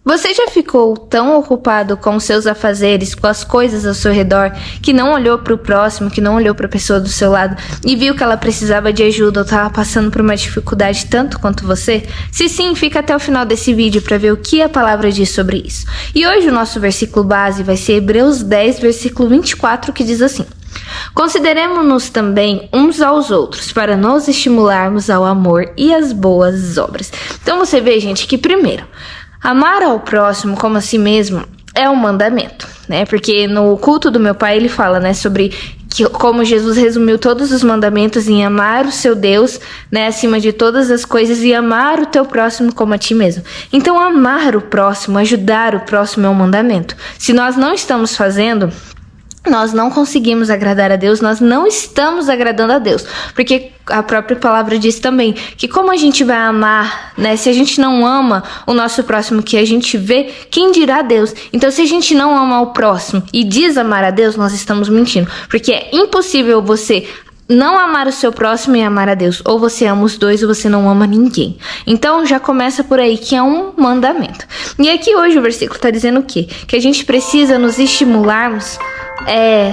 Você já ficou tão ocupado com seus afazeres, com as coisas ao seu redor, que não olhou para o próximo, que não olhou para a pessoa do seu lado e viu que ela precisava de ajuda ou estava passando por uma dificuldade tanto quanto você? Se sim, fica até o final desse vídeo para ver o que a palavra diz sobre isso. E hoje o nosso versículo base vai ser Hebreus 10, versículo 24, que diz assim: Consideremo-nos também uns aos outros, para nos estimularmos ao amor e às boas obras. Então você vê, gente, que primeiro, amar ao próximo como a si mesmo é um mandamento, né? Porque no culto do meu pai ele fala, né, sobre como Jesus resumiu todos os mandamentos em amar o seu Deus, né, acima de todas as coisas, e amar o teu próximo como a ti mesmo. Então amar o próximo, ajudar o próximo é um mandamento. Se nós não estamos fazendo, nós não conseguimos agradar a Deus, nós não estamos agradando a Deus, porque a própria palavra diz também que como a gente vai amar, né, se a gente não ama o nosso próximo que a gente vê, quem dirá Deus? Então se a gente não ama o próximo e diz amar a Deus, nós estamos mentindo, porque é impossível você não amar o seu próximo e amar a Deus. Ou você ama os dois ou você não ama ninguém. Então já começa por aí, que é um mandamento. E aqui hoje o versículo está dizendo o quê? Que a gente precisa nos estimularmos.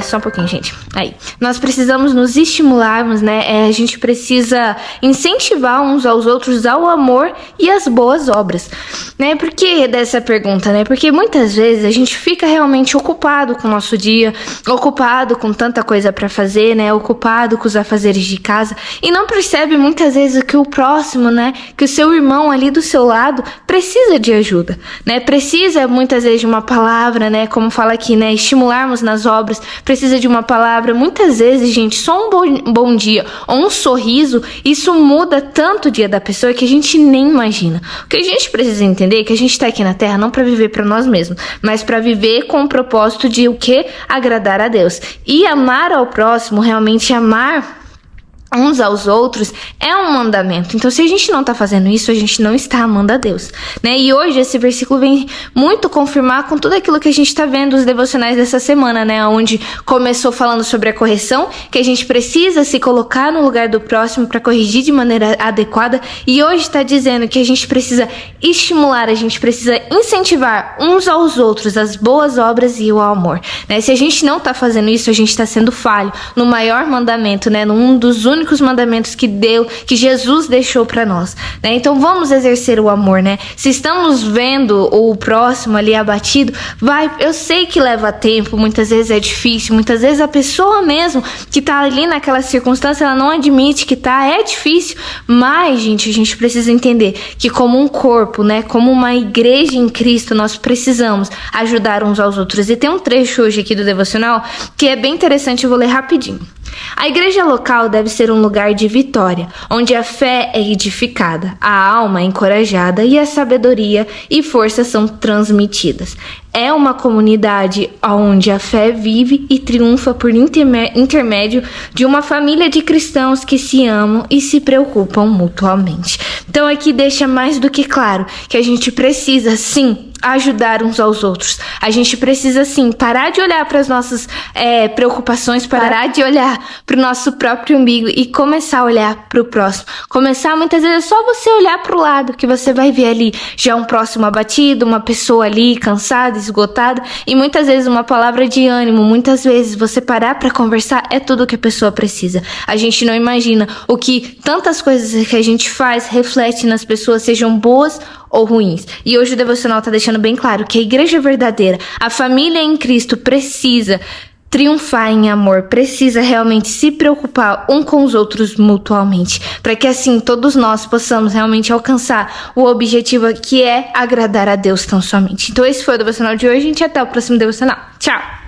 Só um pouquinho, gente. Aí. Nós precisamos nos estimularmos, né? A gente precisa incentivar uns aos outros ao amor e às boas obras, né? Por que dessa pergunta, né? Porque muitas vezes a gente fica realmente ocupado com o nosso dia, ocupado com tanta coisa para fazer, né? Ocupado com os afazeres de casa e não percebe muitas vezes que o próximo, né? Que o seu irmão ali do seu lado precisa de ajuda, né? Precisa muitas vezes de uma palavra, né? Como fala aqui, né? Estimularmos nas obras, precisa de uma palavra. Muitas vezes, gente, só um bom dia ou um sorriso, isso muda tanto o dia da pessoa que a gente nem imagina. O que a gente precisa entender é que a gente está aqui na Terra não para viver para nós mesmos, mas para viver com o propósito de o quê? Agradar a Deus. E amar ao próximo, realmente amar uns aos outros, é um mandamento. Então se a gente não está fazendo isso, a gente não está amando a Deus, né? E hoje esse versículo vem muito confirmar com tudo aquilo que a gente está vendo os devocionais dessa semana, né? Onde começou falando sobre a correção, que a gente precisa se colocar no lugar do próximo para corrigir de maneira adequada, e hoje está dizendo que a gente precisa estimular, a gente precisa incentivar uns aos outros as boas obras e o amor, né? Se a gente não está fazendo isso, a gente está sendo falho no maior mandamento, né? Num dos únicos mandamentos que Jesus deixou para nós, né? Então vamos exercer o amor, né? Se estamos vendo o próximo ali abatido, eu sei que leva tempo, muitas vezes é difícil, muitas vezes a pessoa mesmo que tá ali naquela circunstância, ela não admite que é difícil, mas, gente, a gente precisa entender que como um corpo, né? Como uma igreja em Cristo, nós precisamos ajudar uns aos outros. E tem um trecho hoje aqui do devocional que é bem interessante, eu vou ler rapidinho. A igreja local deve ser um lugar de vitória, onde a fé é edificada, a alma é encorajada e a sabedoria e força são transmitidas. É uma comunidade onde a fé vive e triunfa por intermédio de uma família de cristãos que se amam e se preocupam mutuamente. Então aqui deixa mais do que claro que a gente precisa, sim, ajudar uns aos outros. A gente precisa, sim, parar de olhar para as nossas preocupações, parar de olhar para o nosso próprio umbigo e começar a olhar para o próximo. Começar, muitas vezes, é só você olhar para o lado, que você vai ver ali já um próximo abatido, uma pessoa ali cansada, esgotada, e muitas vezes uma palavra de ânimo, muitas vezes você parar para conversar é tudo que a pessoa precisa. A gente não imagina o que tantas coisas que a gente faz reflete nas pessoas, sejam boas ou ruins. E hoje o devocional está deixando bem claro que a igreja verdadeira, a família em Cristo precisa triunfar em amor, precisa realmente se preocupar um com os outros mutuamente, para que assim todos nós possamos realmente alcançar o objetivo que é agradar a Deus tão somente. Então esse foi o devocional de hoje, gente, até o próximo devocional. Tchau!